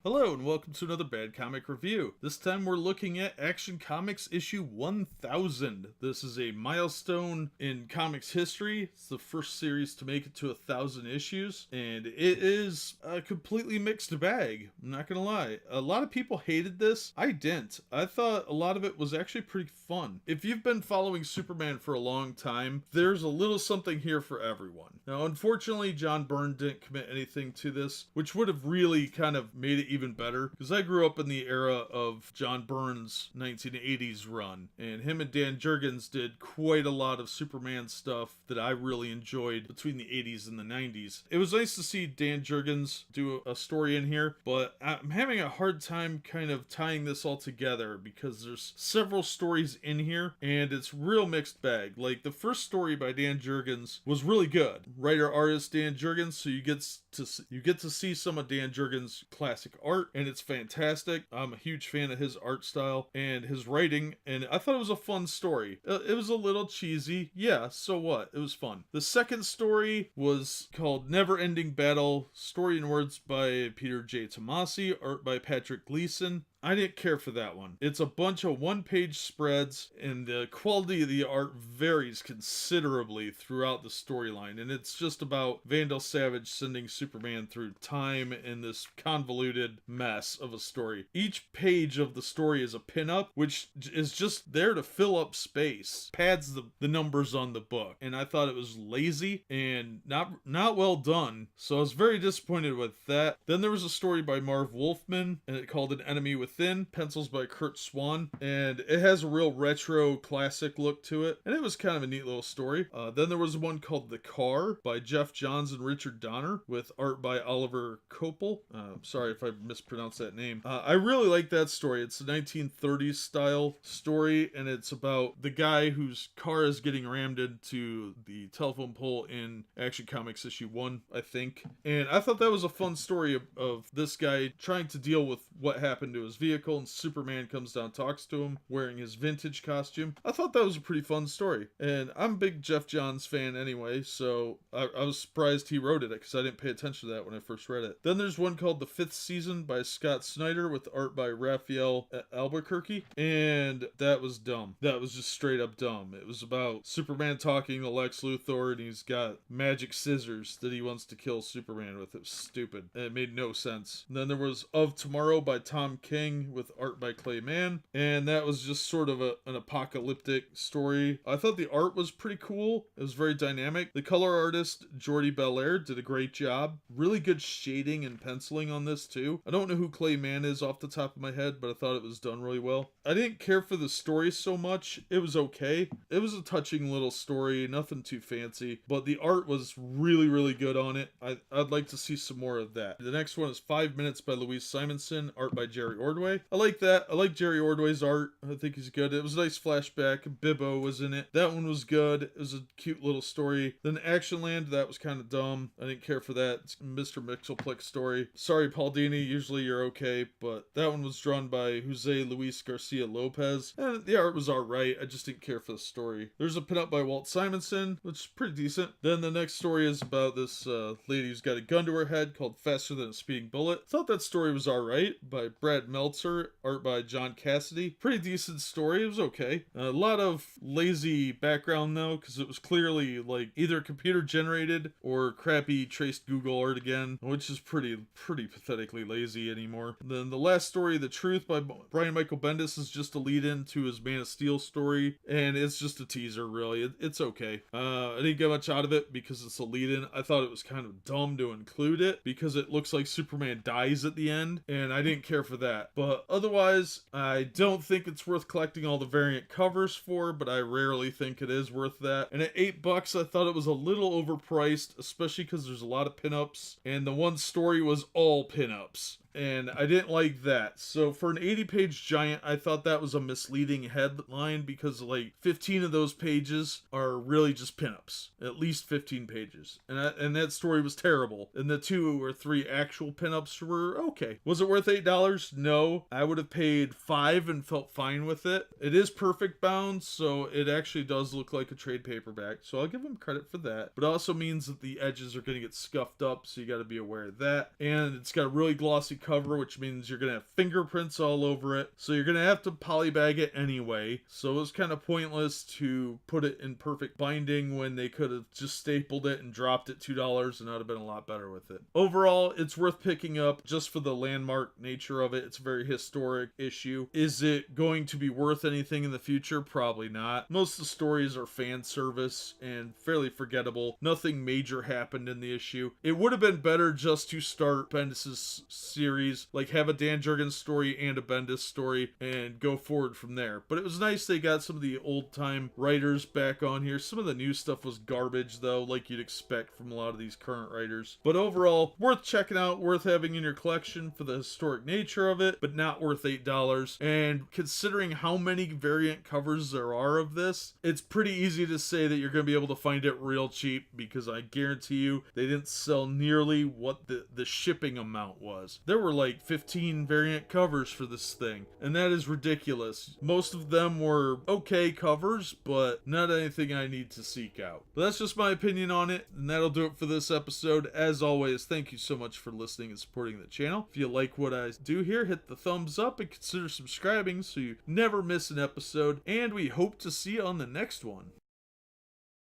Hello and welcome to another Bad Comic Review. This time we're looking at Action Comics issue 1000. This is a milestone in comics history. It's the first series to make it to 1,000 issues, and it is a completely mixed bag. I'm not gonna lie. A lot of people hated this. I didn't. I thought a lot of it was actually pretty fun. If you've been following Superman for a long time, there's a little something here for everyone. Now, unfortunately, John Byrne didn't commit anything to this, which would have really kind of made it even better, because I grew up in the era of John Byrne's 1980s run, and him and Dan Jurgens did quite a lot of Superman stuff that I really enjoyed between the 80s and the 90s. It was nice to see Dan Jurgens do a story in here, but I'm having a hard time kind of tying this all together because there's several stories in here, and it's real mixed bag. Like, the first story by Dan Jurgens was really good. Writer-artist Dan Jurgens, so you get to see some of Dan Jurgens' classic art, and it's fantastic. I'm a huge fan of his art style and his writing, and I thought it was a fun story. It was a little cheesy. Yeah, so what? It was fun. The second story was called Never Ending Battle, story and words by Peter J. Tomasi, art by Patrick Gleason. I didn't care for that one. It's a bunch of one-page spreads, and the quality of the art varies considerably throughout the storyline, and it's just about Vandal Savage sending Superman through time in this convoluted mess of a story. Each page of the story is a pinup, which is just there to fill up space, pads the numbers on the book, and I thought it was lazy and not well done, so I was very disappointed with that. Then there was a story by Marv Wolfman, and it called An Enemy Within, pencils by Kurt Swan, and it has a real retro classic look to it, and it was kind of a neat little story. Then there was one called The Car by Jeff Johns and Richard Donner, with art by Oliver Kopel. Sorry if I mispronounced that name. I really like that story. It's a 1930s style story, and it's about the guy whose car is getting rammed into the telephone pole in Action Comics issue 1, I think. And I thought that was a fun story of this guy trying to deal with what happened to his vehicle, and Superman comes down, talks to him, wearing his vintage costume. I thought that was a pretty fun story, and I'm a big Jeff Johns fan anyway, so I was surprised he wrote it, because I didn't pay attention to that when I first read it. Then there's one called The Fifth Season by Scott Snyder, with art by Raphael Albuquerque, and that was dumb. That was just straight up dumb. It was about Superman talking to Lex Luthor, and he's got magic scissors that he wants to kill Superman with. It was stupid, and it made no sense. And then there was Of Tomorrow by Tom King, with art by Clay Mann, and that was just sort of an apocalyptic story. I thought the art was pretty cool. It was very dynamic. The color artist Jordi Belair did a great job. Really good shading and penciling on this too. I don't know who Clay Mann is off the top of my head, but I thought it was done really well. I didn't care for the story so much. It was okay. It was a touching little story, nothing too fancy, but the art was really, really good on it. I'd like to see some more of that. The next one is 5 Minutes by Louise Simonson, art by Jerry Ordway. I like that. I like Jerry Ordway's art. I think he's good. It was a nice flashback. Bibbo was in it. That one was good. It was a cute little story. Then Actionland, that was kind of dumb. I didn't care for that. It's Mr. Mixelplick story. Sorry, Paul Dini. Usually you're okay, but that one was drawn by Jose Luis Garcia Lopez, and the art was alright. I just didn't care for the story. There's a pinup by Walt Simonson, which is pretty decent. Then the next story is about this lady who's got a gun to her head, called Faster Than a Speeding Bullet. I thought that story was alright, by Brad Meltzer, art by John Cassidy. Pretty decent story. It was okay. A lot of lazy background though, because it was clearly like either computer generated or crappy traced Google art again, which is pretty pathetically lazy anymore. Then the last story, The Truth by Brian Michael Bendis, is just a lead-in to his Man of Steel story, and it's just a teaser really. It's okay. I didn't get much out of it because it's a lead-in. I thought it was kind of dumb to include it because it looks like Superman dies at the end, and I didn't care for that. But otherwise, I don't think it's worth collecting all the variant covers for, but I rarely think it is worth that. And at $8, I thought it was a little overpriced, especially because there's a lot of pinups, and the one story was all pinups, and I didn't like that. So for an 80-page giant, I thought that was a misleading headline because like 15 of those pages are really just pinups. At least 15 pages. And that story was terrible. And the 2 or 3 actual pinups were okay. Was it worth $8? No. I would have paid $5 and felt fine with it. It is perfect bound, so it actually does look like a trade paperback. So I'll give them credit for that. But it also means that the edges are going to get scuffed up, so you got to be aware of that. And it's got a really glossy cover, which means you're going to have fingerprints all over it. So you're going to have to polybag it anyway. So it was kind of pointless to put it in perfect binding when they could have just stapled it and dropped it $2, and I'd have been a lot better with it. Overall, it's worth picking up just for the landmark nature of it. It's a very historic issue. Is it going to be worth anything in the future? Probably not. Most of the stories are fan service and fairly forgettable. Nothing major happened in the issue. It would have been better just to start Bendis' series, like have a Dan Jurgens story and a Bendis story and go forward from there. But it was nice they got some of the old time writers back on here. Some of the new stuff was garbage though, like you'd expect from a lot of these current writers. But overall, worth checking out, worth having in your collection for the historic nature of it, but not worth $8. And considering how many variant covers there are of this, it's pretty easy to say that you're going to be able to find it real cheap, because I guarantee you they didn't sell nearly what the shipping amount was. There were like 15 variant covers for this thing, and that is ridiculous. Most of them were okay covers, but not anything I need to seek out. But that's just my opinion on it, and that'll do it for this episode. As always, thank you so much for listening and supporting the channel. If you like what I do here, hit the thumbs up and consider subscribing so you never miss an episode, and we hope to see you on the next one.